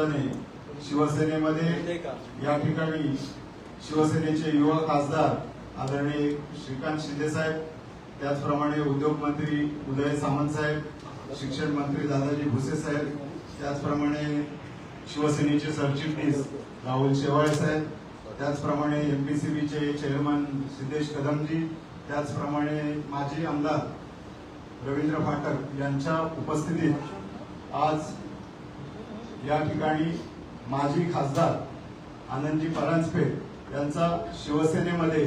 अनुषंगाने शिवसेनेमध्ये या ठिकाणी शिवसेनेचे युवा खासदार आदरणीय श्रीकांत शिंदे साहेब, त्याचप्रमाणे उद्योग मंत्री उदय सामंत साहेब, शिक्षण मंत्री दादाजी भुसे साहेब, त्याचप्रमाणे शिवसेनेचे सरचिटणीस राहुल शेवाळे साहेब, त्याचप्रमाणे एमपीसीबीचे चेअरमन सिद्धेश कदमजी, त्याचप्रमाणे माजी आमदार रवींद्र फाटक यांच्या उपस्थितीत आज या ठिकाणी माजी खासदार आनंदजी परांजपे यांचा शिवसेनेमध्ये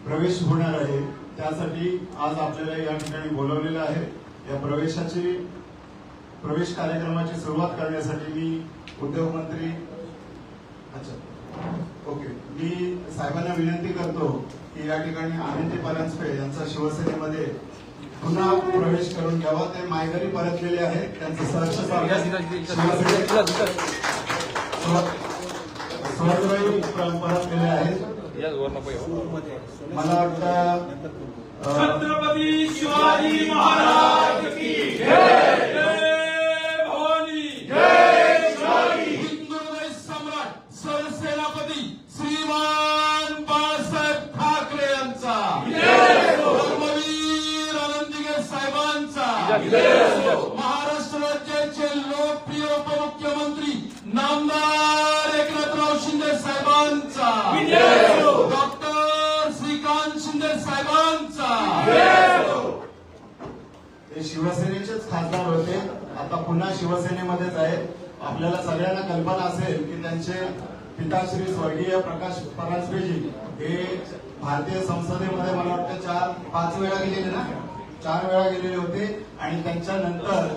प्रवेश होणार आहे। त्यासाठी आज आपल्याला या ठिकाणी बोलवलेलं आहे। या प्रवेश कार्यक्रमाची सुरुवात करण्यासाठी मी उद्योग मंत्री मी साहेबांना विनंती करतो की या ठिकाणी आनंदजी परांजपे यांचा शिवसेनेमध्ये पुन्हा प्रवेश करून घ्यावा। ते मायघरी परतलेले आहेत, त्यांचं सहर्ष परतलेले आहेत। मला वाटतं छत्रपती शिवाजी महाराज की जय, जय भवानी, जय शिवाजी। हिंदुहृदय सम्राट सरसेनापती श्रीमान बाळासाहेब ठाकरे यांचा धर्मवीर आनंदीगे साहेबांचा, महाराष्ट्र राज्याचे लोकप्रिय उपमुख्यमंत्री नामदार एकनाथराव शिंदे साहेबांचा, डॉक्टर श्रीकांत शिंदे साहेबांचा। ते शिवसेनेचेच खासदार होते, आता पुन्हा शिवसेनेमध्येच आहेत। आपल्याला सगळ्यांना कल्पना असेल की त्यांचे पिताश्री स्वर्गीय प्रकाश परांजपेजी हे भारतीय संसदेमध्ये मला वाटतं 4-5 वेळा गेलेले ना, 4 वेळा गेलेले होते। आणि त्यांच्यानंतर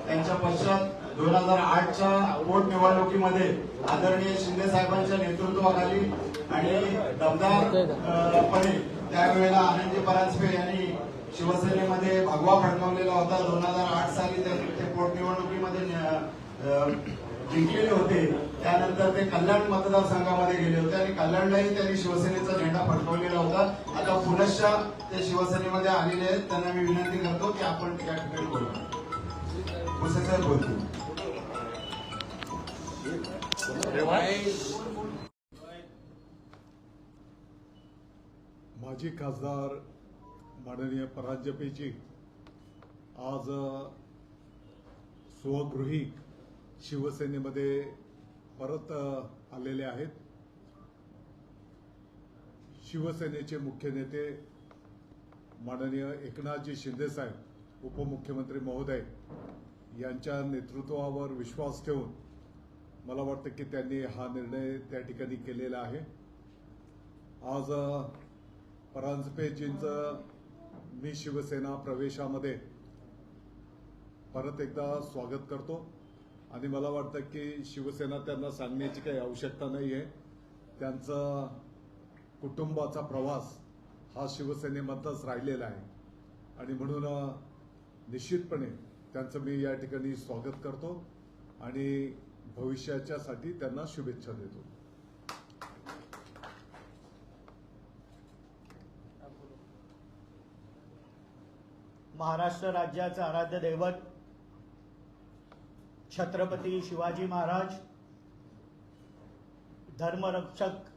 त्यांच्या पश्चात 2008च्या पोटनिवडणुकीमध्ये आदरणीय शिंदे साहेबांच्या नेतृत्वाखाली आणि दमदारपणे त्यावेळेला आनंदजी परांजपे यांनी शिवसेनेमध्ये भगवा फडकवलेला होता। 2008 साली ते पोटनिवडणुकीमध्ये जिंकलेले होते। त्यानंतर ते कल्याण मतदारसंघामध्ये गेले होते आणि कल्याणलाही त्यांनी शिवसेनेचा झेंडा फडकवलेला होता। आता पुनश्च ते शिवसेनेमध्ये आलेले आहेत। त्यांना मी विनंती करतो की आपण त्या ठिकाणी बोलू। भुसे साहेब बोलतो। माजी खासदार माननीय परांजपेजी आज स्वगृही शिवसेनेमध्ये परत आलेले आहेत। शिवसेनेचे मुख्य नेते माननीय एकनाथजी शिंदे साहेब उपमुख्यमंत्री महोदय यांच्या नेतृत्वावर विश्वास ठेवून मला वाटतं की त्यांनी हा निर्णय त्या ठिकाणी केलेला आहे। आज परांजपेजींचं मी शिवसेना प्रवेशामध्ये परत एकदा स्वागत करतो आणि मला वाटतं की शिवसेना त्यांना सांगण्याची काही आवश्यकता नाही आहे। त्यांचा कुटुंबाचा प्रवास हा शिवसेनेमधलाच राहिलेला आहे आणि म्हणून निश्चितपणे त्यांचं मी या ठिकाणी स्वागत करतो आणि भविष्याच्यासाठी त्यांना शुभेच्छा देतो। महाराष्ट्र राज्याचे आराध्य दैवत छत्रपती शिवाजी महाराज, धर्मरक्षक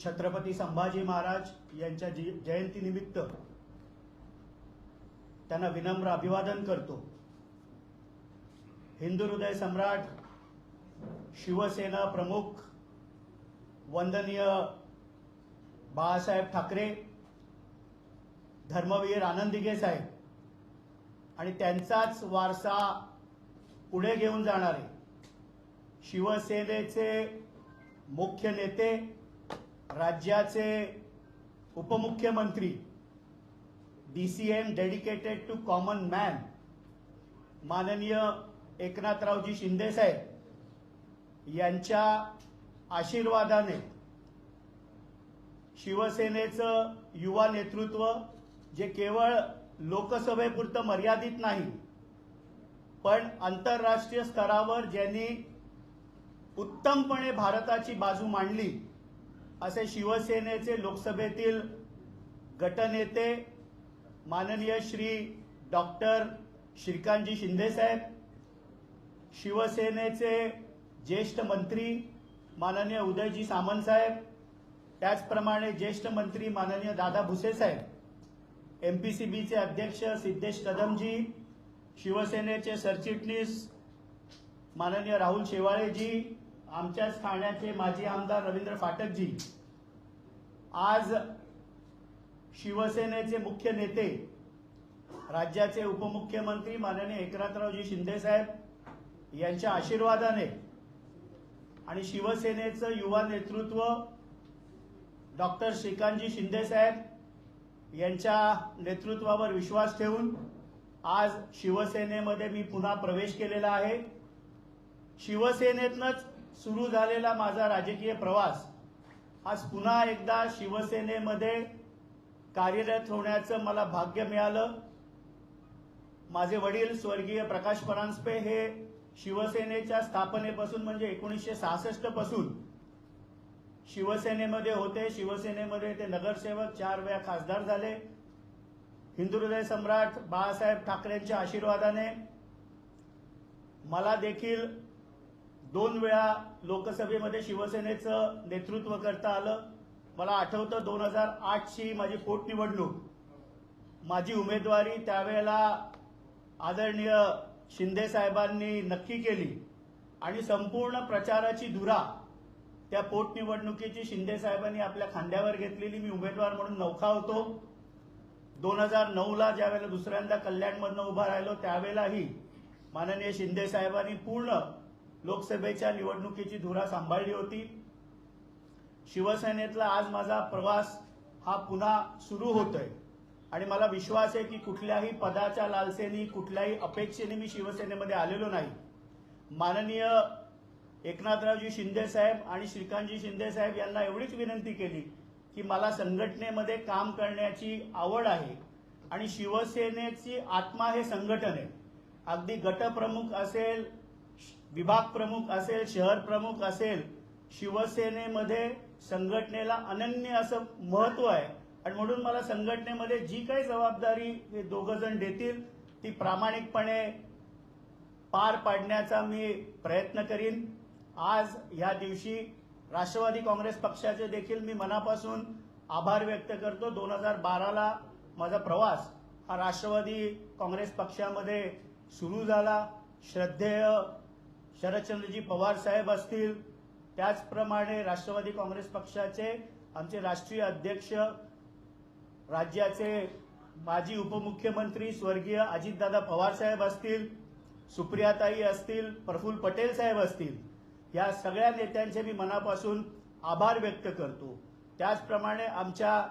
छत्रपती संभाजी महाराज यांच्या जयंतीनिमित्त त्यांना विनम्र अभिवादन करतो। हिंदू हृदय सम्राट शिवसेना प्रमुख वंदनीय बाळासाहेब ठाकरे, धर्मवीर आनंदीगे साहेब आणि त्यांचाच वारसा पुढे घेऊन जाणारे शिवसेनेचे मुख्य नेते, राज्याचे उपमुख्यमंत्री, DCM dedicated to common man माननीय एकनाथरावजी शिंदे साहेब यांच्या आशीर्वादाने शिवसेनेचं युवा नेतृत्व जे केवळ लोकसभेपुरतं मर्यादित नाही, पण आंतरराष्ट्रीय स्तरावर ज्यांनी उत्तमपणे भारताची बाजू मांडली असे शिवसेनेचे लोकसभेतील गटनेते माननीय श्री डॉक्टर श्रीकांतजी शिंदे साहेब, शिवसेनेचे ज्येष्ठ मंत्री माननीय उदयजी सामंत साहेब, त्याचप्रमाणे ज्येष्ठ मंत्री माननीय दादा भुसे साहेब, एमपीसीबीचे अध्यक्ष सिद्धेश कदमजी, शिवसेनेचे सरचिटणीस माननीय राहुल शेवाळेजी, आमच्याच ठाण्याचे माजी आमदार रवींद्र फाटकजी, आज शिवसेनेचे मुख्य नेते राज्याचे उपमुख्यमंत्री माननीय एकनाथरावजी शिंदे साहेब यांच्या आशीर्वादाने आणि शिवसेनेचं युवा नेतृत्व डॉक्टर श्रीकांतजी शिंदे साहेब यांच्या नेतृत्वावर विश्वास ठेवून आज शिवसेनेमध्ये मी पुन्हा प्रवेश केलेला आहे. शिवसेनेतनंच सुरू झालेला माझा राजकीय प्रवास आज पुन्हा एकदा शिवसेनेमध्ये कार्यरत होण्याचं मला भाग्य मिळालं. माझे वडील स्वर्गीय प्रकाश परांजपे हे शिवसेनेच्या स्थापनेपासून म्हणजे 1966 पासून शिवसेनेमध्ये होते. शिवसेनेमध्ये ते नगरसेवक, 4 वेळा खासदार झाले. हिंदू हृदय सम्राट बाळासाहेब ठाकरेंच्या आशीर्वादाने मला देखील 2 वेळा लोकसभेमध्ये शिवसेनेचं नेतृत्व करता आलं. मला आठवतं 2008ची माझी पोटनिवडणूक, माझी उमेदवारी त्यावेळेला आदरणीय शिंदे साहेबांनी नक्की केली आणि संपूर्ण प्रचाराची धुरा त्या पोटनिवडणुकीची शिंदे साहेबांनी आपल्या खांद्यावर घेतलेली. मी उमेदवार म्हणून नौखा होतो. 2009ला ज्यावेळेला दुसऱ्यांदा कल्याणमधनं उभा राहिलो त्यावेळेलाही माननीय शिंदे साहेबांनी पूर्ण लोकसभेच्या निवडणुकीची धुरा सांभाळली होती. शिवसेनेतला आज माझा प्रवास हा पुन्हा सुरू होतोय आणि मला विश्वास आहे की कुठल्याही पदाच्या लालसेने, कुठल्याही अपेक्षेने मी शिवसेनेमध्ये आलेलो नाही. माननीय एकनाथरावजी शिंदे साहेब आणि श्रीकांतजी शिंदे साहेब यांना एवढीच विनंती केली की मला संघटनेमध्ये काम करण्याची आवड आहे आणि शिवसेनेची आत्मा हे संघटन आहे. अगदी गटप्रमुख असेल, विभाग प्रमुख असेल, शहर प्रमुख असेल, शिवसेनेमध्ये संघटनेला अनन्य असं महत्व आहे आणि म्हणून मला संघटनेमध्ये जी काही जबाबदारी हे दोघं जण देतील ती प्रामाणिकपणे पार पाडण्याचा मी प्रयत्न करीन. आज या दिवशी राष्ट्रवादी काँग्रेस पक्षाचे देखील मी मनापासून आभार व्यक्त करतो. 2012ला माझा प्रवास हा राष्ट्रवादी काँग्रेस पक्षामध्ये सुरू झाला. श्रद्धेय शरदचंद्रजी पवार साहेब असतील, त्याचप्रमाणे राष्ट्रवादी काँग्रेस पक्षाचे आमचे राष्ट्रीय अध्यक्ष, राज्याचे माजी उपमुख्यमंत्री स्वर्गीय अजितदादा पवार साहेब असतील, सुप्रियाताई असतील, प्रफुल्ल पटेल साहेब असतील, या सगळ्या नेत्यांचे मी मनापासून आभार व्यक्त करतो. त्याचप्रमाणे आमच्या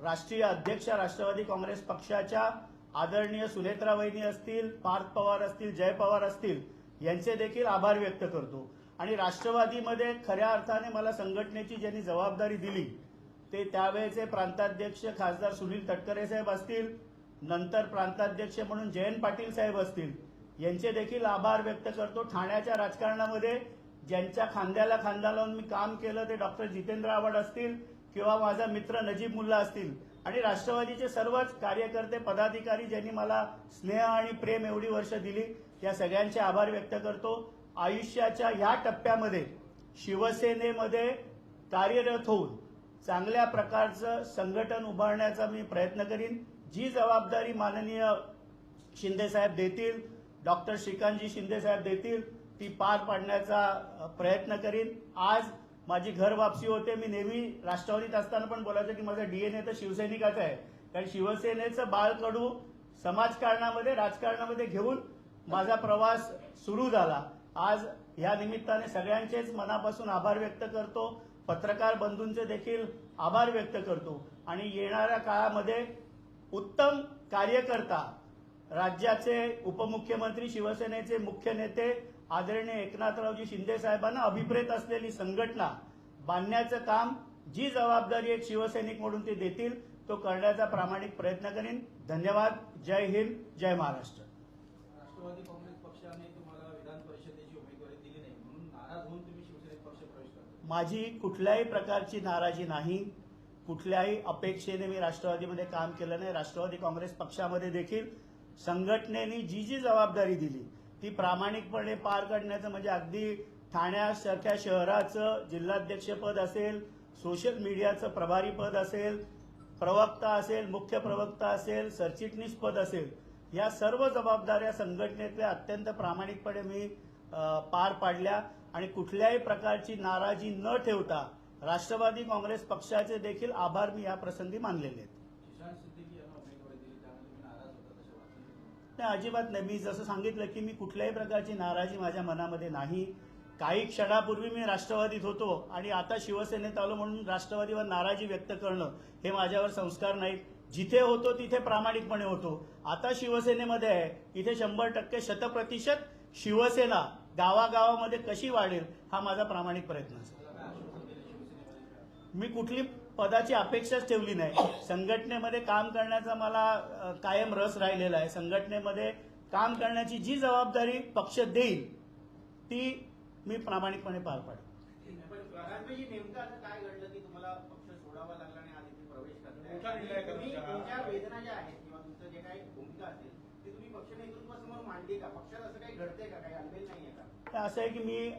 राष्ट्रीय अध्यक्ष राष्ट्रवादी काँग्रेस पक्षाच्या आदरणीय सुनेत्रा वहिनी असतील, पार्थ पवार असतील, जय पवार असतील, यांचे देखील आभार व्यक्त करतो. आणि राष्ट्रवादीमध्ये खऱ्या अर्थाने मला संघटनेची ज्यांनी जबाबदारी दिली ते त्यावेळेचे प्रांताध्यक्ष खासदार सुनील तटकरे साहेब असतील, नंतर प्रांताध्यक्ष म्हणून जयंत पाटील साहेब असतील, यांचे देखील आभार व्यक्त करतो. ठाण्याच्या राजकारणामध्ये ज्यांच्या खांद्याला खांदा लावून मी काम केलं ते डॉक्टर जितेंद्र आव्हाड असतील किंवा माझा मित्र नजीब मुल्ला असतील आणि राष्ट्रवादीचे सर्वच कार्यकर्ते, पदाधिकारी ज्यांनी मला स्नेह आणि प्रेम एवढी वर्ष दिली, या सगळ्यांचे आभार व्यक्त करतो. आयुष्याच्या ह्या टप्प्यामध्ये शिवसेनेमध्ये कार्यरत होऊन चांगल्या प्रकारचं संघटन उभारण्याचा मी प्रयत्न करीन. जी जबाबदारी माननीय शिंदे साहेब देतील, डॉक्टर श्रीकांतजी शिंदे साहेब देतील, ती पार पाडण्याचा प्रयत्न करीन. आज माझी घर वापसी होते. मी नेहमी राष्ट्रवादीत असताना पण बोलायचं की माझा डीएनए तर शिवसैनिकाचा आहे, कारण शिवसेनेचं बाळकडू समाजकारणामध्ये, राजकारणामध्ये घेऊन माझा प्रवास सुरू झाला. आज या निमित्ताने सगळ्यांचेच मनापासून आभार व्यक्त करतो. पत्रकार बंधूंचे देखील आभार व्यक्त करतो आणि येणाऱ्या काळामध्ये उत्तम कार्यकर्ता, राज्याचे उपमुख्यमंत्री, शिवसेनेचे मुख्य नेते आदरणीय एकनाथरावजी शिंदे साहेबांना अभिप्रेत असलेली संघटना बांधण्याचं काम, जी जबाबदारी एक शिवसैनिक म्हणून ते देतील तो करण्याचा प्रामाणिक प्रयत्न करीन. धन्यवाद. जय हिंद, जय महाराष्ट्र. राष्ट्रवादी काँग्रेस पक्षाने तुम्हाला विधान परिषदेची उमेदवारी दिली नाही म्हणून नाराज होऊन तुम्ही शिवसेनेत पक्ष प्रवेश करता? माझी कुठल्याही प्रकारची नाराजी नाही. कुठल्याही अपेक्षेने मी राष्ट्रवादीमध्ये काम केलं नाही. राष्ट्रवादी काँग्रेस पक्षामध्ये देखील संघटनेने जी जी जबाबदारी दिली ती प्रामाणिकपणे पार काढण्याचं म्हणजे अगदी ठाण्यासारख्या शहराचं जिल्हाध्यक्षपद असेल, सोशल मीडियाचं प्रभारी पद असेल, प्रवक्ता असेल, मुख्य प्रवक्ता असेल, सरचिटणीस पद असेल, या सर्व जबाबदाऱ्या संघटनेतल्या अत्यंत प्रामाणिकपणे मी पार पाडल्या आणि कुठल्याही प्रकारची नाराजी न ठेवता राष्ट्रवादी काँग्रेस पक्षाचे देखील आभार मी या प्रसंगी मानलेले आहेत. किसान सिद्दीकी यांना उमेदवारी दिली त्यामुळे तुम्ही नाराज होता तसे वाटलं? नाही, अजिबात नाही. मी जसं सांगितलं की मी कुठल्याही प्रकारची नाराजी माझ्या मनामध्ये नाही. काही क्षणापूर्वी मी राष्ट्रवादीत होतो आणि आता शिवसेनेत आलो म्हणून राष्ट्रवादीवर नाराजी व्यक्त करणं हे माझ्यावर संस्कार नाहीत. जिथे होतो तिथे प्रामाणिकपणे होतो. आता शिवसेनेमध्ये आहे, इथे 100% शतप्रतिशत शिवसेना गावागावामध्ये कशी वाढेल हा माझा प्रामाणिक प्रयत्न असेल. मी कुठली पदाची अपेक्षाच ठेवली नाही. संघटनेमध्ये काम करण्याचा मला कायम रस राहिलेला आहे. संघटनेमध्ये काम करण्याची जी जबाबदारी पक्ष देईल ती मी प्रामाणिकपणे पार पाडेल. पण प्रधानमंत्री नेमकं असं काय घडलं की तुम्हाला पक्ष सोडावा लागला आणि आज इथे प्रवेश मोठा निर्णय करताय? करून तुम्ही करा. तुमच्या वेदना ज्या आहेत किंवा तुमचं जे काही भूमिका असेल ती तुम्ही पक्ष नेतृत्वासमोर मांडली का? पक्षात असं काही घडतंय का? काही अनबेल नाहीये का? तर असं आहे की मी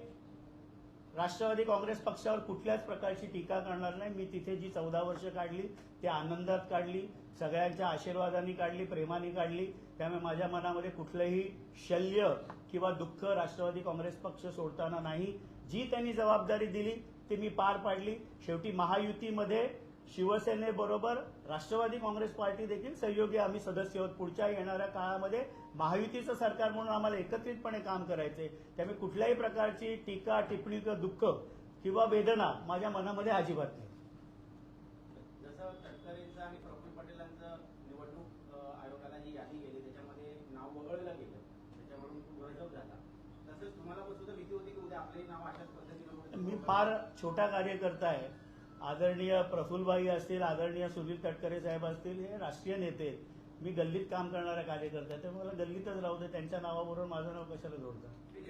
राष्ट्रवादी काँग्रेस पक्षावर कुठल्याच प्रकारची टीका करणार नाही. मी तिथे जी 14 वर्ष काढली ते आनंदात काढली, सगळ्यांच्या आशीर्वादाने काढली, प्रेमाने काढली. त्यामुळे माझ्या मनामध्ये कुठलंही शल्य किंवा दुःख राष्ट्रवादी काँग्रेस पक्ष सोडताना नाही. जी त्यांनी जबाबदारी दिली ती मी पार पाडली. शेवटी महायुतीमध्ये शिवसेनेबरोबर राष्ट्रवादी काँग्रेस पार्टी देखील सहयोगी आम्ही सदस्य आहोत. पुढच्या येणाऱ्या काळामध्ये महायुतीचं सरकार म्हणून आम्हाला एकत्रितपणे काम करायचंय. त्यामुळे कुठल्याही प्रकारची टीका, टिप्पणी किंवा दुःख किंवा वेदना माझ्या मनामध्ये अजिबात नाही. जसं तटकरेंचं आणि प्रफुल्ल पटेलांचं निवडणूक आयोगाला जी यादी गेली त्याच्यामध्ये नाव वगळलं गेलं, त्याच्यावरून गजब झाला. तसंच तुम्हाला पण सुद्धा भीती होती की उद्या आपलंही नाव अशाच पद्धतीनं मी फार छोटा कार्यकर्ता आहे. आदरणीय प्रफुल्लभाई असतील, आदरणीय सुनील तटकरे साहेब असतील, हे राष्ट्रीय नेते आहेत. मी गल्लीत काम करणारा कार्यकर्ता आहे. त्यामुळे मला गल्लीतच राहू दे. त्यांच्या नावाबरोबर माझं नाव कशाला जोडतं?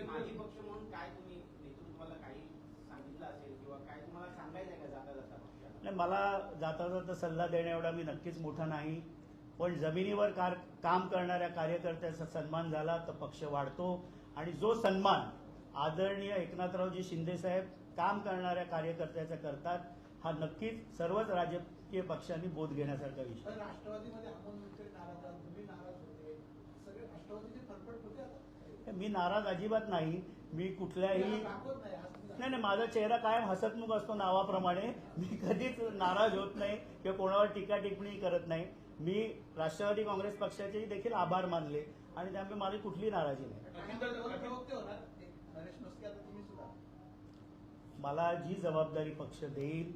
माजी पक्ष म्हणून काय तुम्ही नेतृत्वाला काही सांगितलं असेल किंवा काय तुम्हाला सांगायचंय का जाता जाता पक्षाला? नाही, मला जाता जाता सल्ला देण्या एवढा मी नक्कीच मोठा नाही. पण जमिनीवर काम करणाऱ्या कार्यकर्त्याचा सन्मान झाला तर पक्ष वाढतो आणि जो सन्मान आदरणीय एकनाथरावजी शिंदे साहेब काम करणाऱ्या कार्यकर्त्याचा करतात हा नक्कीच सर्वच राजकीय पक्षांनी बोध घेण्यासारखा विषय. पण राष्ट्रवादीमध्ये अमोल मित्र नाराज आहात, तुम्ही नाराज होते, सगळे राष्ट्रवादीचे फरफट होते आता. मी नाराज अजिबात नाही. मी कुठल्याही दाखवत नाही आज तुम्ही. नाही, माझा चेहरा कायम हसतमुख असतो नावाप्रमाणे. मी कधीच नाराज होत नाही किंवा कोणावर टीका टिप्पणी करत नाही. मी राष्ट्रवादी काँग्रेस पक्षाचे देखील आभार मानले आणि त्यामुळे माझी कुठलीही नाराजी नाही. प्रवक्ते होणार नरेश मस्के, आता तुम्ही सुद्धा. मला जी जबाबदारी पक्ष देईल,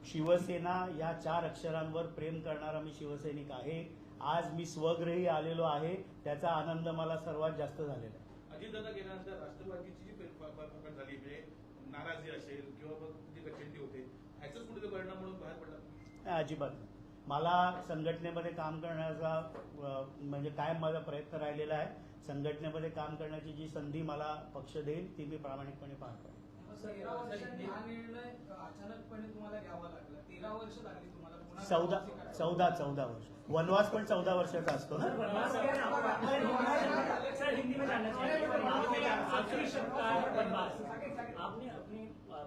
शिवसेना या 4 अक्षरांवर प्रेम करणारा मी शिवसैनिक आहे. आज मी स्वगृही आलेलो आहे, त्याचा आनंद मला सर्वात जास्त झालेला आहे. अजितदादा गेल्यानंतर राष्ट्रवादीची जी फेरफार झाली म्हणजे नाराजी असेल किंवा मग जी गच्छंती होते ह्याचाच कुठे परिणाम म्हणून बाहेर पडला? नाही, अजिबात नाही. मला संघटनेमध्ये काम करण्याचा म्हणजे कायम माझा प्रयत्न राहिलेला आहे. संघटनेमध्ये काम करण्याची जी संधी मला पक्ष देईल ती मी प्रामाणिकपणे पार पाडेन. 13 वर्षांनी हा निर्णय अचानकपणे तुम्हाला घ्यावा लागला. 13 वर्ष लागली तुम्हाला पुन्हा 14 वर्ष. वनवास पण 14 वर्षाचा असतो ना. सर, हिंदी में जानना चाहिए। आखिरी शब्द का वनवास। आपने अपने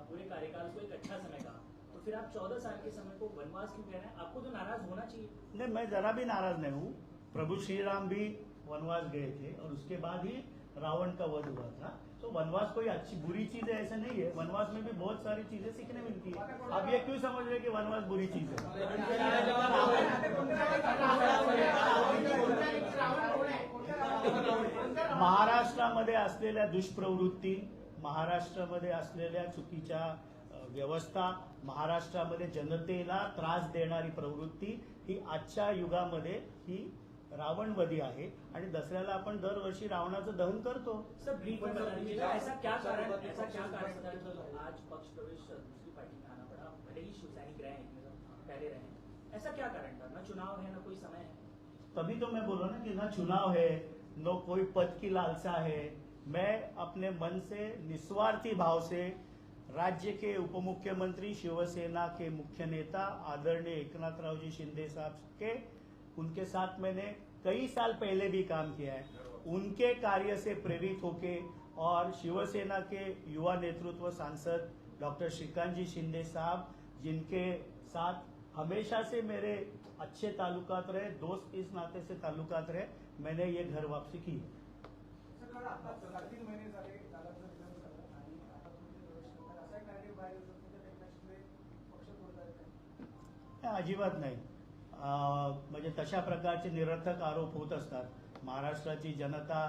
पूरे कार्यकाल को एक अच्छा समय कहा, तो फिर आप 14 साल के समय को वनवास क्यों कह रहे हैं? आपको तो नाराज होना चाहिए। नहीं, मैं जरा भी नाराज नहीं हूँ. प्रभु श्री राम भी वनवास गए थे और उसके बाद ही रावण का वध हुआ था. तो वनवास कोई अच्छी बुरी चीज है ऐसा नहीं है. वनवास में भी बहुत सारी चीजें सीखने मिलती है. अब ये क्यों समझ रहे कि वनवास बुरी चीज है? महाराष्ट्रामध्ये असलेल्या दुष्प्रवृत्ती, महाराष्ट्रामध्ये असलेल्या चुकीच्या व्यवस्था, महाराष्ट्रामध्ये जनतेला त्रास देणारी प्रवृत्ती ही आजच्या युगामध्ये ही रावणवधी आहे आणि दसऱ्याला आपण दरवर्षी रावणाचं दहन करतो. सर, ब्रीफ में बता दीजिए ऐसा क्या कारण बता दीजिए आज पक्ष प्रवेश दूसरी पार्टी में आना पड़ा? भले ही शिवसैनिक रहे हैं, पहले रहे हैं, ऐसा क्या कारण था? ना चुनाव है, ना कोई समय है. तभी तो मैं बोल रहा ना कि ना चुनाव है, न कोई पद की लालसा है. मैं अपने मन से निस्वार्थी भाव से राज्य के उपमुख्यमंत्री, शिवसेना के मुख्य नेता आदरणीय एकनाथरावजी शिंदे साहब के उनके साथ मैंने कई साल पहले भी काम किया है। उनके कार्य से प्रेरित होके और शिवसेना के युवा नेतृत्व सांसद डॉक्टर श्रीकांत जी शिंदे साहब, जिनके साथ हमेशा से मेरे अच्छे ताल्लुकात रहे, दोस्त इस नाते से ताल्लुकात रहे, मैंने ये घर वापसी की है। सर, कारण आता 3 महिने झाले दादाचं निधन झालं आणि आता तुम्ही प्रवेश करताय, असा एक narrative बाहेर येतो की त्या एकनाथ शिंदे पक्ष सोडतायत काय? नाही, अजिबात नाही. म्हणजे तशा प्रकारचे निरर्थक आरोप होत असतात. महाराष्ट्राची जनता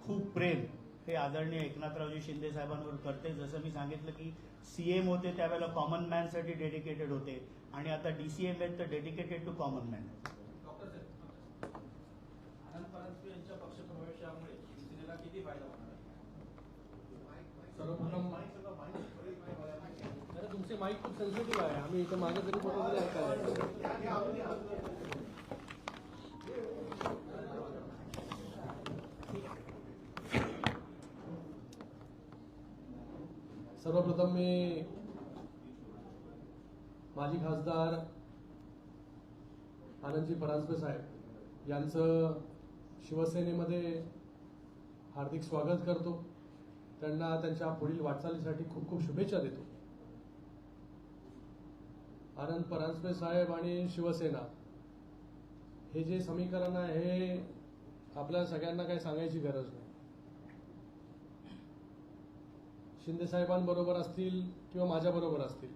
खूप प्रेम हे आदरणीय एकनाथरावजी शिंदे साहेबांवर करते. जसं मी सांगितलं की सीएम होते त्यावेळेला कॉमन मॅनसाठी डेडिकेटेड होते आणि आता डीसीएम आहेत तर dedicated to common man. Doctor Saheb, Anand Paranjpe यांच्या पक्षप्रवेशामुळे शिवसेनेला किती फायदा होणार आहे? सर्वप्रथम अरे तुमचे माईक खूप सेन्सिटिव्ह आहे. आम्ही इथं मागे तरी बरोबर ऐकायला. सर्वप्रथम मी माजी खासदार आनंदजी परांजपे साहेब यांचं शिवसेनेमध्ये हार्दिक स्वागत करतो. त्यांना त्यांच्या पुढील वाटचालीसाठी खूप खूप शुभेच्छा देतो. आनंद परांजपे साहेब आणि शिवसेना हे जे समीकरण आहे हे आपल्या सगळ्यांना काही सांगायची गरज नाही. शिंदे साहेबांबरोबर असतील किंवा माझ्याबरोबर असतील,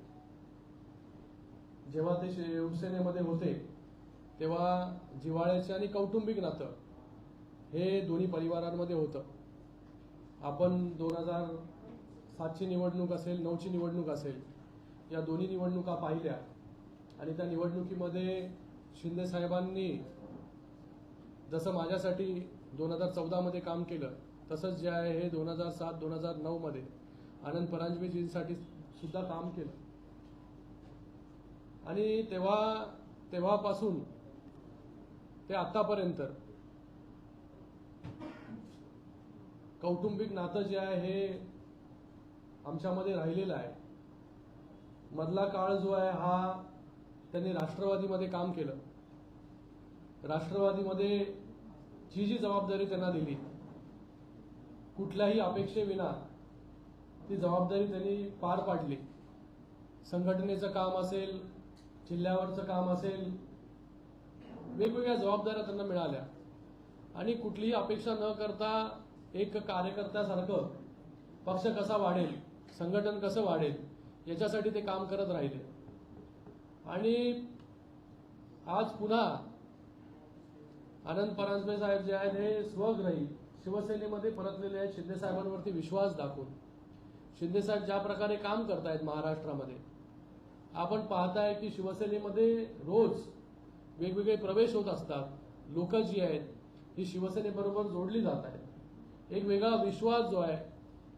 जेव्हा ते शिवसेनेमध्ये होते तेव्हा जिव्हाळ्याचे आणि कौटुंबिक नातं हे दोन्ही परिवारांमध्ये होतं. आपण 2007ची निवडणूक असेल, 9ची निवडणूक असेल, या दोन्ही निवडणुका पाहिल्या आणि त्या निवडणुकीमध्ये शिंदे साहेबांनी जसं माझ्यासाठी 2014मध्ये काम केलं तसंच जे आहे हे 2007-2009 मध्ये आनंद परांजपेजींसाठी सुद्धा काम केलं. आणि तेव्हापासून ते आतापर्यंत कौटुंबिक नातं जे आहे हे आमच्यामध्ये राहिलेलं आहे. मधला काळ जो आहे हा त्यांनी राष्ट्रवादीमध्ये काम केलं. राष्ट्रवादीमध्ये जी जबाबदारी त्यांना दिली, कुठल्याही अपेक्षेविना ती जबाबदारी त्यांनी पार पाडली. संघटनेचं काम असेल, जिल्ह्यावरचं काम असेल, वेगवेगळ्या जबाबदाऱ्या त्यांना मिळाल्या आणि कुठलीही अपेक्षा न करता एक कार्यकर्त्यासारखं पक्ष कसा वाढेल, संघटन कसं वाढेल याच्यासाठी ते काम करत राहिले. आणि आज पुन्हा आनंद परांजपे साहेब जे आहेत हे स्वग्रही शिवसेनेमध्ये परतलेले आहेत. शिंदे साहेबांवरती विश्वास दाखवून शिंदे साहेब ज्या प्रकारे काम करतायत महाराष्ट्रामध्ये, आपण पाहताय की शिवसेनेमध्ये रोज वेगवेगळे प्रवेश होत असतात. लोक जी आहेत ही शिवसेनेबरोबर जोडली जात आहेत. एक वेगळा विश्वास जो आहे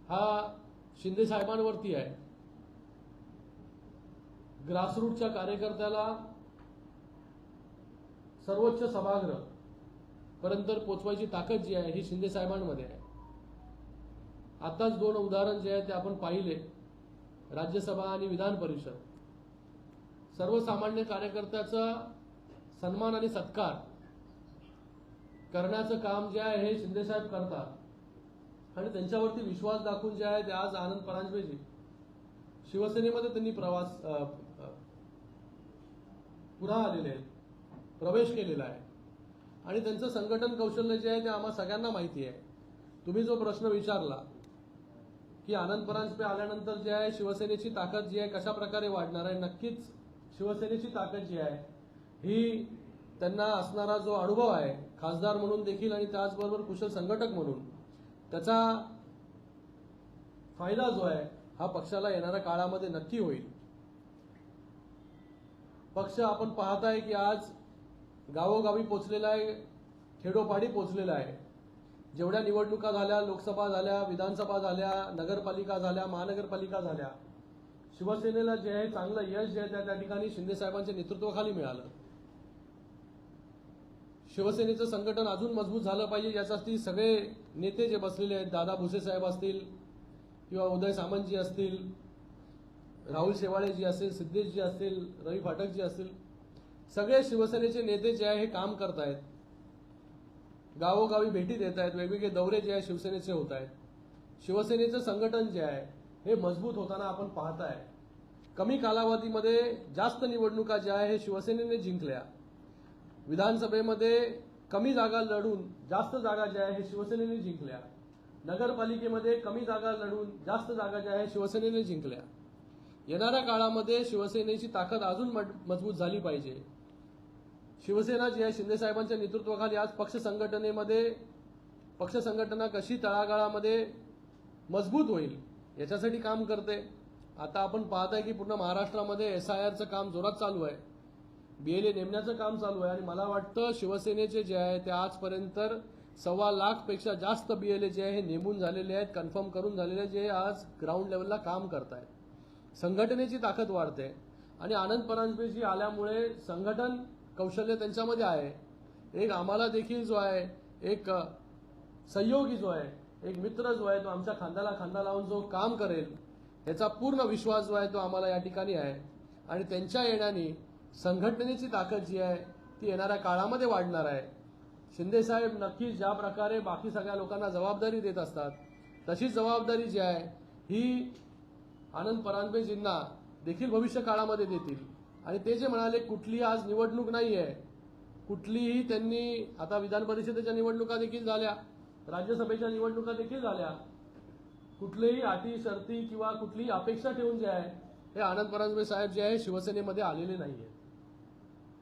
हा शिंदे साहेबांवरती आहे. ग्रासरूटच्या कार्यकर्त्याला सर्वोच्च सभागृह पर्यंत पोचवायची ताकद जी आहे ही शिंदे साहेबांमध्ये आहे. आताच 2 उदाहरण जे आहेत ते आपण पाहिले, राज्यसभा आणि विधान परिषद. सर्वसामान्य कार्यकर्त्याचा सन्मान आणि सत्कार करण्याचं काम जे आहे हे शिंदे साहेब करतात आणि त्यांच्यावरती विश्वास दाखवून जे आहे ते आज आनंद परांजपेजी शिवसेनेमध्ये त्यांनी पुन्हा आलेले आहेत, प्रवेश केलेला आहे आणि त्यांचं संघटन कौशल्य जे आहे ते आम्हा सगळ्यांना माहिती आहे. तुम्ही जो प्रश्न विचारला की आनंद परांजपे आल्यानंतर जे आहे शिवसेनेची ताकद जी आहे कशा प्रकारे वाढणार आहे, नक्कीच शिवसेनेची ताकद जी आहे ही त्यांना असणारा जो अनुभव आहे खासदार म्हणून देखील आणि त्याचबरोबर कुशल संघटक म्हणून, त्याचा फायदा जो आहे हा पक्षाला येणाऱ्या काळामध्ये नक्की होईल. पक्ष आपण पाहताय की आज गावोगावी पोचलेला आहे, खेडोपाडी पोचलेला आहे. जेवढ्या निवडणुका झाल्या, लोकसभा झाल्या, विधानसभा झाल्या, नगरपालिका झाल्या, महानगरपालिका झाल्या, शिवसेनेला जे आहे चांगलं यश जे आहे त्या ठिकाणी शिंदे साहेबांच्या नेतृत्वाखाली मिळालं. शिवसेनेचं संघटन अजून मजबूत झालं पाहिजे यासाठी सगळे नेते जे बसलेले आहेत, दादा भुसे साहेब असतील किंवा उदय सामंतजी असतील, राहुल शेवाळेजी असतील, सिद्धेशजी असतील, रवी फाटकजी असतील, सगळे शिवसेनेचे नेते जे आहे हे काम करतायत, गावोगावी भेटी देत आहेत, वेगवेगळे दौरे जे आहे शिवसेनेचे होत आहेत. शिवसेनेचं संघटन जे आहे हे मजबूत होताना आपण पाहताय. कमी कालावधीमध्ये जास्त निवडणुका ज्या आहे हे शिवसेनेने जिंकल्या. विधानसभेमध्ये कमी जागा लढून जास्त जागा ज्या आहे हे शिवसेनेने जिंकल्या. नगरपालिकेमध्ये कमी जागा लढून जास्त जागा ज्या आहे शिवसेनेने जिंकल्या. येणाऱ्या काळामध्ये शिवसेनेची ताकद अजून मजबूत झाली पाहिजे. शिवसेना जी आहे शिंदे साहेबांच्या नेतृत्वाखाली आज पक्ष संघटना कशी तळागाळामध्ये मजबूत होईल याच्यासाठी काम करते. आता आपण पाहताय की पूर्ण महाराष्ट्रामध्ये SIRचं काम जोरात चालू आहे, BLA नेमण्याचं काम चालू आहे. आणि मला वाटतं शिवसेनेचे जे आहे ते आजपर्यंत 1.25 लाखपेक्षा जास्त BLA जे आहे हे नेमून झालेले आहेत, कन्फर्म करून झालेले आहेत, जे आज ग्राउंड लेवलला काम करतायत. संघटनेची ताकद वाढते आणि आनंद परांजपेजी आल्यामुळे संघटन कौशल्य त्यांच्यामध्ये आहे. एक आम्हाला देखील जो आहे एक सहयोगी जो आहे, एक मित्र जो आहे तो आमच्या खांद्याला खांदा लावून जो काम करेल याचा पूर्ण विश्वास जो आहे तो आम्हाला या ठिकाणी आहे. आणि त्यांच्या येण्याने संघटनेची ताकद जी आहे ती येणाऱ्या काळामध्ये वाढणार आहे. शिंदे साहेब नक्कीच ज्या प्रकारे बाकी सगळ्या लोकांना जबाबदारी देत असतात तशीच जबाबदारी जी आहे ही आनंद परांजपेजींना देखील भविष्य काळामध्ये देतील. आणि ते जे म्हणाले कुठली आज निवडणूक नाही आहे, कुठलीही त्यांनी आता विधान परिषदेच्या निवडणुका देखील झाल्या, राज्यसभेच्या निवडणुका देखील झाल्या, कुठलेही अटी शर्ती किंवा कुठलीही अपेक्षा ठेवून जे आहे हे आनंद परांजपे साहेब जे आहे शिवसेनेमध्ये आलेले नाहीये.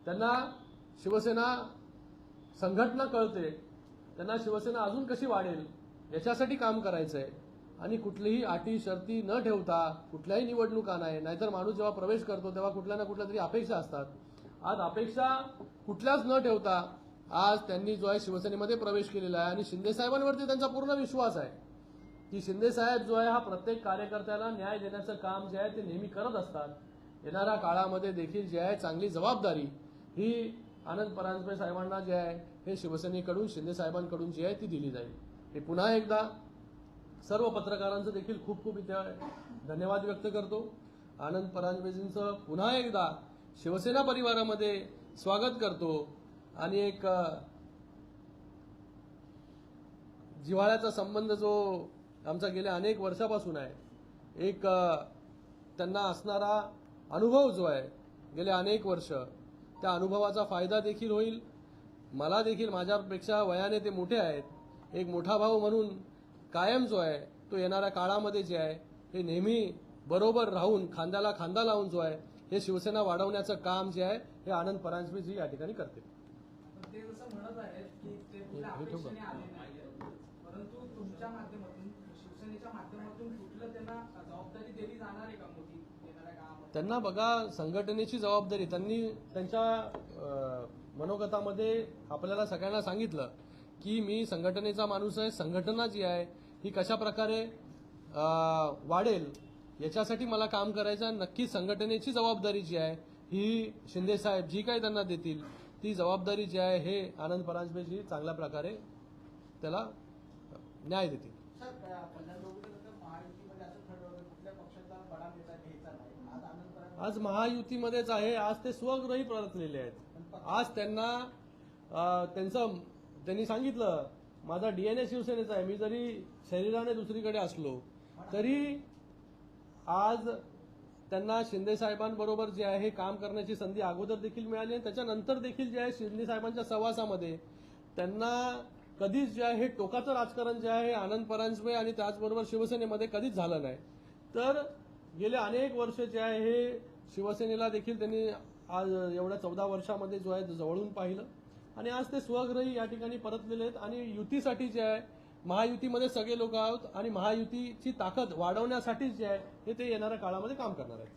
त्यांना शिवसेना संघटना कळते, त्यांना शिवसेना अजून कशी वाढेल याच्यासाठी काम करायचंय. आणि कुठलीही अटी शर्ती न ठेवता कुठल्याही निवडणुका नाही, नाहीतर माणूस जेव्हा प्रवेश करतो तेव्हा कुठल्या ना कुठल्या तरी अपेक्षा असतात. आज अपेक्षा कुठल्याच न ठेवता आज त्यांनी जो आहे शिवसेनेमध्ये प्रवेश केलेला आहे. आणि शिंदे साहेबांवरती त्यांचा पूर्ण विश्वास आहे की शिंदे साहेब जो आहे हा प्रत्येक कार्यकर्त्याला न्याय देण्याचं काम जे आहे ते नेहमी करत असतात. येणाऱ्या काळामध्ये देखील जे आहे चांगली जबाबदारी ही आनंद परांजपे साहेबांना जे आहे हे शिवसेनेकडून शिंदे साहेबांकडून जी आहे ती दिली जाईल. मी पुन्हा एकदा सर्व पत्रकारांचं देखील खूप खूप इथे धन्यवाद व्यक्त करतो. आनंद परांजपेजींचं पुन्हा एकदा शिवसेना परिवारामध्ये स्वागत करतो. आणि एक जिव्हाळ्याचा संबंध जो आमचा गेल्या अनेक वर्षापासून आहे, एक त्यांना असणारा अनुभव जो आहे गेले अनेक वर्ष, त्या अनुभवाचा फायदा देखील होईल. मला देखील माझ्यापेक्षा वयाने ते मोठे आहेत, एक मोठा भाऊ म्हणून कायम जो आहे तो येणाऱ्या काळामध्ये जे आहे हे नेहमी बरोबर राहून खांद्याला खांदा लावून जो आहे हे शिवसेना वाढवण्याचं काम जे आहे हे आनंद परांजपेजी या ठिकाणी करते. ते जसं म्हणत आहेत की ते कुठल्या अपेक्षेने आले नाहीये, परंतु तुमच्या माध्यमातून शिवसेनेच्या माध्यमातून कुठलं त्यांना जबाबदारी दिली जाणार आहे का मोठी येणाऱ्या काळामध्ये? त्यांना बघा संघटनेची जबाबदारी त्यांनी त्यांच्या मनोगतामध्ये आपल्याला सगळ्यांना सांगितलं की मी संघटनेचा माणूस आहे, संघटना जी आहे ही कशा प्रकारे वाढेल याच्यासाठी मला काम करायचं आहे. नक्की संघटनेची जबाबदारी जी आहे ही शिंदे साहेब जी काही त्यांना देतील ती जबाबदारी जी आहे हे आनंद परांजपेजी चांगल्या प्रकारे त्याला न्याय देतील. सर कल्याण डोंबिवलीनंतर महायुतीमध्ये असं ठरवलं कुठल्या पक्षाचा बडा नेता घ्यायचा नाही. आज आनंद परांजपे आज महायुतीमध्येच आहे. आज ते स्वगृही परतलेले आहेत. आज त्यांनी सांगितलं माझा DNA शिवसेनेचा आहे. मी जरी शरीराने दुसरीकडे असलो तरी आज त्यांना शिंदे साहेबांबरोबर जे आहे काम करण्याची संधी अगोदर देखील मिळाली आणि त्याच्यानंतर देखील जे आहे शिंदे साहेबांच्या सहवासामध्ये त्यांना कधीच जे आहे हे टोकाचं राजकारण जे आहे आनंद परांजपे आणि त्याचबरोबर शिवसेनेमध्ये कधीच झालं नाही. तर गेले अनेक वर्ष जे आहे हे शिवसेनेला देखील त्यांनी आज एवढ्या 14 वर्षामध्ये जो आहे जवळून पाहिलं आणि आज ते स्वगृही या ठिकाणी परतलेले आहेत. आणि युतीसाठी जे आहे महायुतीमध्ये सगळे लोक आहोत आणि महायुतीची ताकद वाढवण्यासाठी जे आहे हे ते येणाऱ्या काळामध्ये काम करणार आहेत.